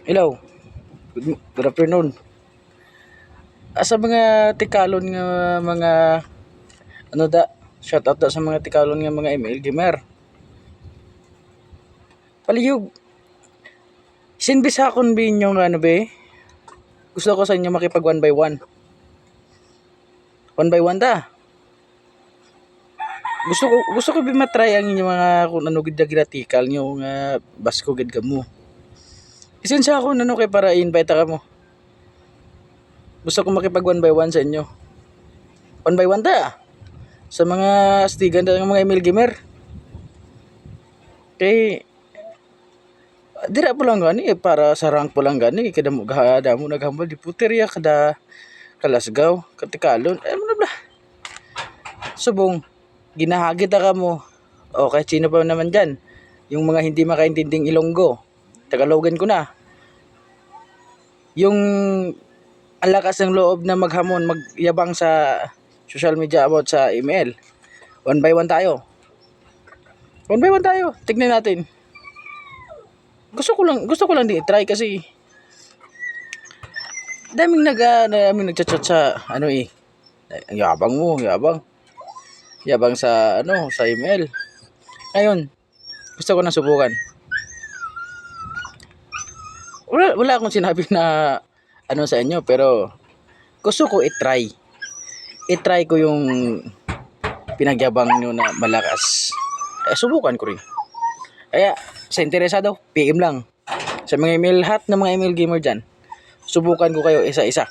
Hello, good afternoon. Sa mga tikalon nga mga ano da, shout out da sa mga tikalon nga mga ML gamer. Palihog, sinbis akon binyo nga ano be. Gusto ko sa inyo makipag one by one. One by one da. Gusto ko matry ang inyo mga kung ano gid giratikal nyo nga basko gid kamo. Isin sa ako ano kay para invite ka mo. Gusto ko makipag one by one sa inyo. One by one da. Sa mga stigan da ng mga ML gamer. Kay dira po lang gani para sa rank po lang gani kada mo naghambal di puterya kada kalasgaw katikalon ano na bla subong ginahagit ka mo o kahit sino pa naman dyan yung mga hindi makaintinding Ilonggo Tagalogan ko na yung ang lakas ng loob na maghamon magyabang sa social media about sa email one by one tayo tignan natin gusto ko lang di try kasi daming nagchat sa ano ang yabang mo yabang sa ano sa email ngayon gusto ko na subukan wala akong sinabi na ano sa inyo pero gusto ko i-try ko yung pinagyabang nyo na malakas subukan ko rin kaya sa interesado PM lang sa mga email hat ng mga email gamer dyan subukan ko kayo isa-isa